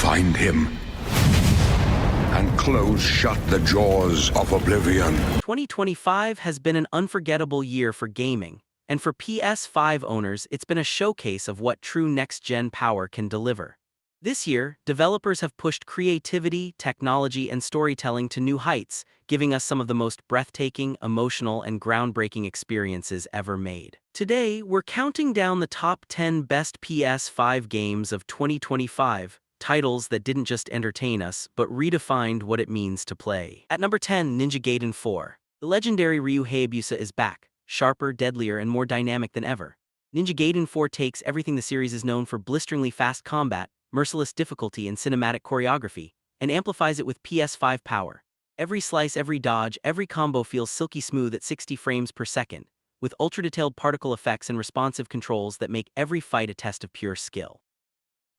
find him and close shut the jaws of Oblivion. 2025 has been an unforgettable year for gaming, and for PS5 owners, it's been a showcase of what true next-gen power can deliver. This year, developers have pushed creativity, technology, and storytelling to new heights, giving us some of the most breathtaking, emotional, and groundbreaking experiences ever made. Today, we're counting down the top 10 best PS5 games of 2025, titles that didn't just entertain us, but redefined what it means to play. At number 10, Ninja Gaiden 4. The legendary Ryu Hayabusa is back, sharper, deadlier, and more dynamic than ever. Ninja Gaiden 4 takes everything the series is known for: blisteringly fast combat, merciless difficulty, and cinematic choreography, and amplifies it with PS5 power. Every slice, every dodge, every combo feels silky smooth at 60 frames per second, with ultra-detailed particle effects and responsive controls that make every fight a test of pure skill.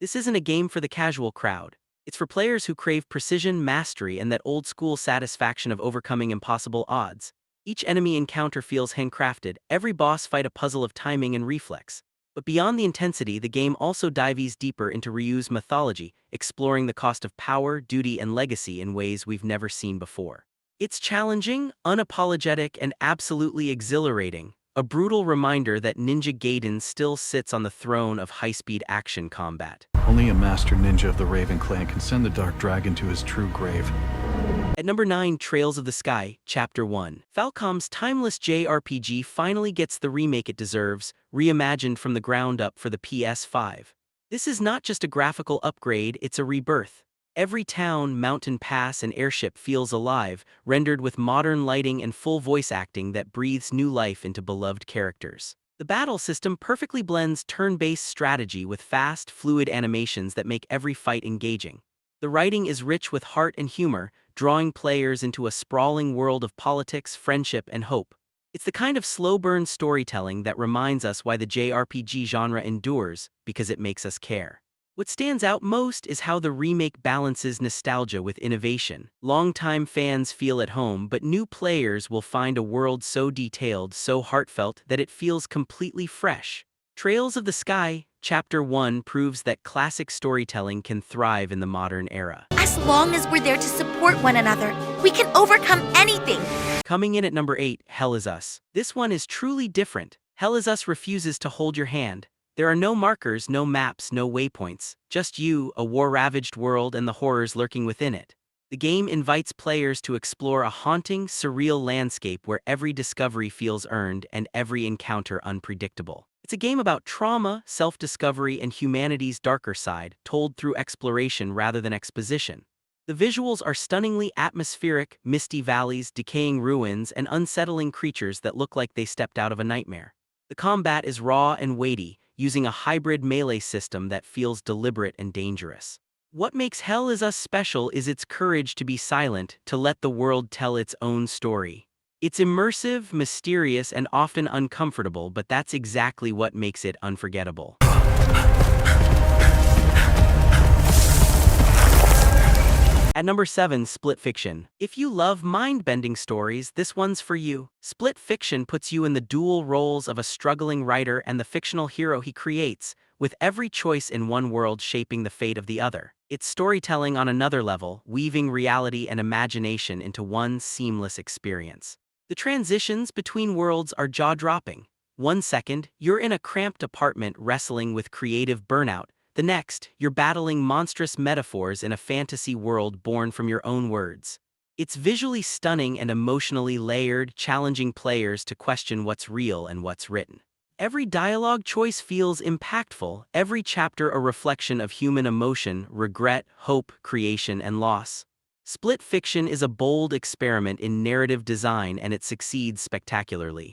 This isn't a game for the casual crowd. It's for players who crave precision, mastery, and that old-school satisfaction of overcoming impossible odds. Each enemy encounter feels handcrafted, every boss fight a puzzle of timing and reflex. But beyond the intensity, the game also dives deeper into Ryu's mythology, exploring the cost of power, duty, and legacy in ways we've never seen before. It's challenging, unapologetic, and absolutely exhilarating, a brutal reminder that Ninja Gaiden still sits on the throne of high-speed action combat. Only a master ninja of the Raven clan can send the Dark Dragon to his true grave. At number 9, Trails of the Sky, Chapter 1. Falcom's timeless JRPG finally gets the remake it deserves, reimagined from the ground up for the PS5. This is not just a graphical upgrade, it's a rebirth. Every town, mountain pass, and airship feels alive, rendered with modern lighting and full voice acting that breathes new life into beloved characters. The battle system perfectly blends turn-based strategy with fast, fluid animations that make every fight engaging. The writing is rich with heart and humor, drawing players into a sprawling world of politics, friendship, and hope. It's the kind of slow-burn storytelling that reminds us why the JRPG genre endures, because it makes us care. What stands out most is how the remake balances nostalgia with innovation. Longtime fans feel at home, but new players will find a world so detailed, so heartfelt, that it feels completely fresh. Trails of the Sky, Chapter 1 proves that classic storytelling can thrive in the modern era. As long as we're there to support one another, we can overcome anything. Coming in at number 8, Hell Is Us. This one is truly different. Hell Is Us refuses to hold your hand. There are no markers, no maps, no waypoints. Just you, a war-ravaged world, and the horrors lurking within it. The game invites players to explore a haunting, surreal landscape where every discovery feels earned and every encounter unpredictable. It's a game about trauma, self-discovery, and humanity's darker side, told through exploration rather than exposition. The visuals are stunningly atmospheric: misty valleys, decaying ruins, and unsettling creatures that look like they stepped out of a nightmare. The combat is raw and weighty, using a hybrid melee system that feels deliberate and dangerous. What makes Hell Is Us special is its courage to be silent, to let the world tell its own story. It's immersive, mysterious, and often uncomfortable, but that's exactly what makes it unforgettable. At number 7, Split Fiction. If you love mind-bending stories, this one's for you. Split Fiction puts you in the dual roles of a struggling writer and the fictional hero he creates, with every choice in one world shaping the fate of the other. It's storytelling on another level, weaving reality and imagination into one seamless experience. The transitions between worlds are jaw-dropping. One second, you're in a cramped apartment wrestling with creative burnout. The next, you're battling monstrous metaphors in a fantasy world born from your own words. It's visually stunning and emotionally layered, challenging players to question what's real and what's written. Every dialogue choice feels impactful, every chapter a reflection of human emotion, regret, hope, creation, and loss. Split Fiction is a bold experiment in narrative design, and it succeeds spectacularly.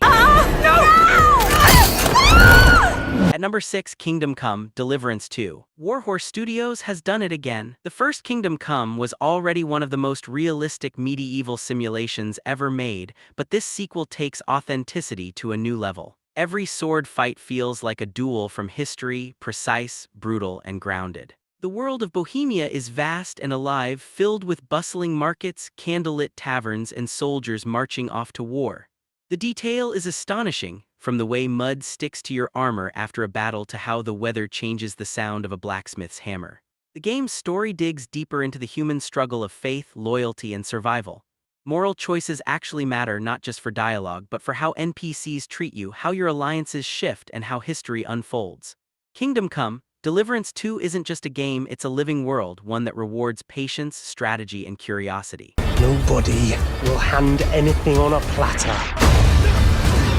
At number 6, Kingdom Come: Deliverance 2. Warhorse Studios has done it again. The first Kingdom Come was already one of the most realistic medieval simulations ever made, but this sequel takes authenticity to a new level. Every sword fight feels like a duel from history, precise, brutal, and grounded. The world of Bohemia is vast and alive, filled with bustling markets, candlelit taverns, and soldiers marching off to war. The detail is astonishing, from the way mud sticks to your armor after a battle to how the weather changes the sound of a blacksmith's hammer. The game's story digs deeper into the human struggle of faith, loyalty, and survival. Moral choices actually matter not just for dialogue but for how NPCs treat you, how your alliances shift, and how history unfolds. Kingdom Come, Deliverance 2 isn't just a game, it's a living world, one that rewards patience, strategy, and curiosity. Nobody will hand anything on a platter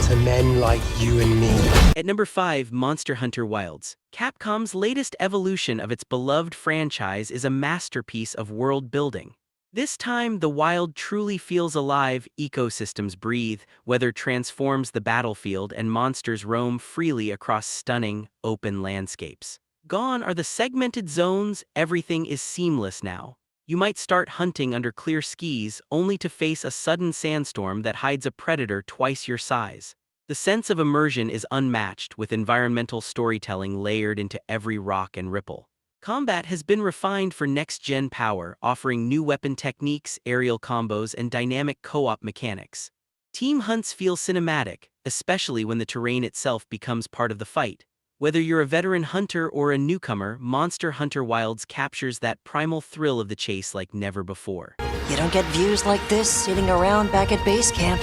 to men like you and me. At number 5, Monster Hunter Wilds. Capcom's latest evolution of its beloved franchise is a masterpiece of world building. This time, the wild truly feels alive, ecosystems breathe, weather transforms the battlefield, and monsters roam freely across stunning, open landscapes. Gone are the segmented zones, everything is seamless now. You might start hunting under clear skies, only to face a sudden sandstorm that hides a predator twice your size. The sense of immersion is unmatched, with environmental storytelling layered into every rock and ripple. Combat has been refined for next-gen power, offering new weapon techniques, aerial combos, and dynamic co-op mechanics. Team hunts feel cinematic, especially when the terrain itself becomes part of the fight. Whether you're a veteran hunter or a newcomer, Monster Hunter Wilds captures that primal thrill of the chase like never before. You don't get views like this sitting around back at base camp.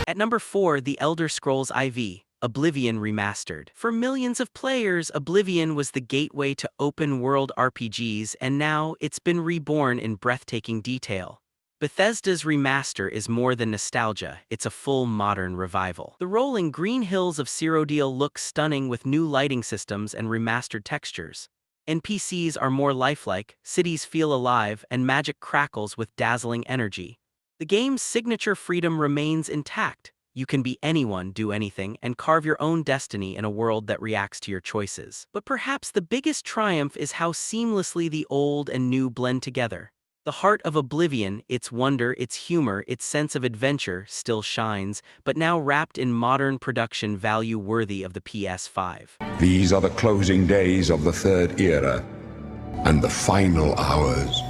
At number 4, The Elder Scrolls IV, Oblivion Remastered. For millions of players, Oblivion was the gateway to open-world RPGs, and now it's been reborn in breathtaking detail. Bethesda's remaster is more than nostalgia, it's a full modern revival. The rolling green hills of Cyrodiil look stunning with new lighting systems and remastered textures. NPCs are more lifelike, cities feel alive, and magic crackles with dazzling energy. The game's signature freedom remains intact. You can be anyone, do anything, and carve your own destiny in a world that reacts to your choices. But perhaps the biggest triumph is how seamlessly the old and new blend together. The heart of Oblivion, its wonder, its humor, its sense of adventure, still shines, but now wrapped in modern production value worthy of the PS5. These are the closing days of the Third Era, and the final hours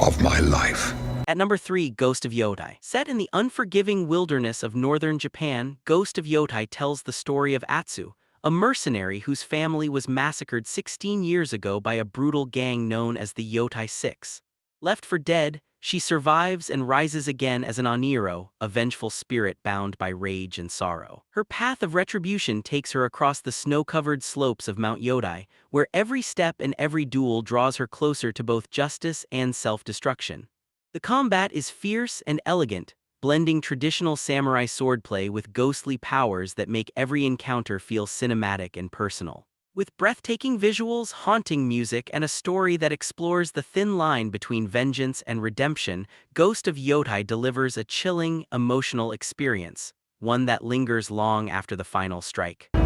of my life. At number 3, Ghost of Yotei. Set in the unforgiving wilderness of northern Japan, Ghost of Yotei tells the story of Atsu, a mercenary whose family was massacred 16 years ago by a brutal gang known as the Yotei 6. Left for dead, she survives and rises again as an Oniro, a vengeful spirit bound by rage and sorrow. Her path of retribution takes her across the snow-covered slopes of Mount Yotei, where every step and every duel draws her closer to both justice and self-destruction. The combat is fierce and elegant, blending traditional samurai swordplay with ghostly powers that make every encounter feel cinematic and personal. With breathtaking visuals, haunting music, and a story that explores the thin line between vengeance and redemption, Ghost of Yotei delivers a chilling, emotional experience, one that lingers long after the final strike. I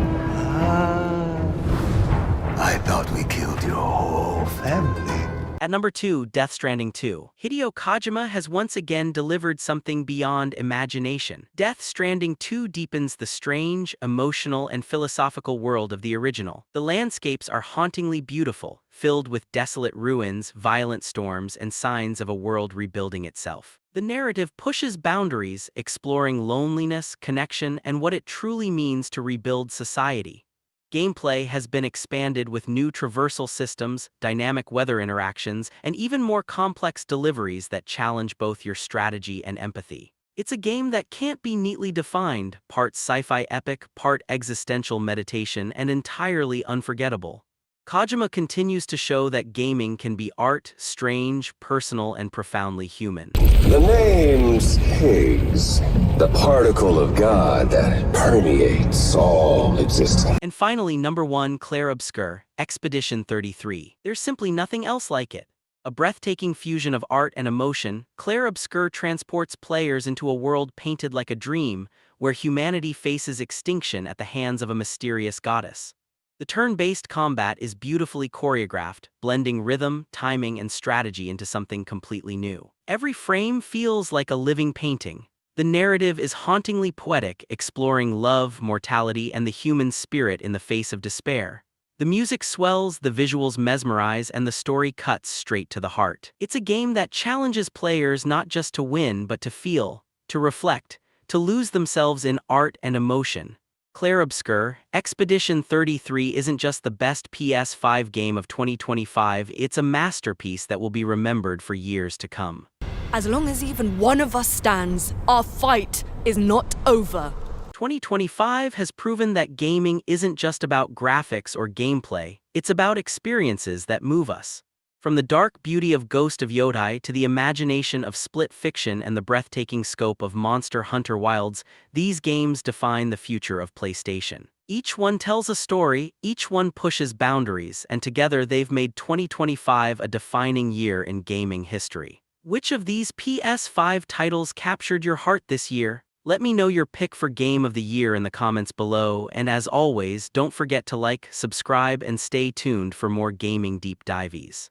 thought we killed your whole family. At number 2, Death Stranding 2. Hideo Kojima has once again delivered something beyond imagination. Death Stranding 2 deepens the strange, emotional, and philosophical world of the original. The landscapes are hauntingly beautiful, filled with desolate ruins, violent storms, and signs of a world rebuilding itself. The narrative pushes boundaries, exploring loneliness, connection, and what it truly means to rebuild society. Gameplay has been expanded with new traversal systems, dynamic weather interactions, and even more complex deliveries that challenge both your strategy and empathy. It's a game that can't be neatly defined, part sci-fi epic, part existential meditation, and entirely unforgettable. Kojima continues to show that gaming can be art, strange, personal, and profoundly human. The name's Higgs, the particle of God that permeates all existence. And finally, number 1, Clair Obscur, Expedition 33. There's simply nothing else like it. A breathtaking fusion of art and emotion, Clair Obscur transports players into a world painted like a dream, where humanity faces extinction at the hands of a mysterious goddess. The turn-based combat is beautifully choreographed, blending rhythm, timing, and strategy into something completely new. Every frame feels like a living painting. The narrative is hauntingly poetic, exploring love, mortality, and the human spirit in the face of despair. The music swells, the visuals mesmerize, and the story cuts straight to the heart. It's a game that challenges players not just to win, but to feel, to reflect, to lose themselves in art and emotion. Clair Obscur, Expedition 33 isn't just the best PS5 game of 2025, it's a masterpiece that will be remembered for years to come. As long as even one of us stands, our fight is not over. 2025 has proven that gaming isn't just about graphics or gameplay, it's about experiences that move us. From the dark beauty of Ghost of Yotei to the imagination of Split Fiction and the breathtaking scope of Monster Hunter Wilds, these games define the future of PlayStation. Each one tells a story, each one pushes boundaries, and together they've made 2025 a defining year in gaming history. Which of these PS5 titles captured your heart this year? Let me know your pick for Game of the Year in the comments below, and as always, don't forget to like, subscribe, and stay tuned for more gaming deep dives.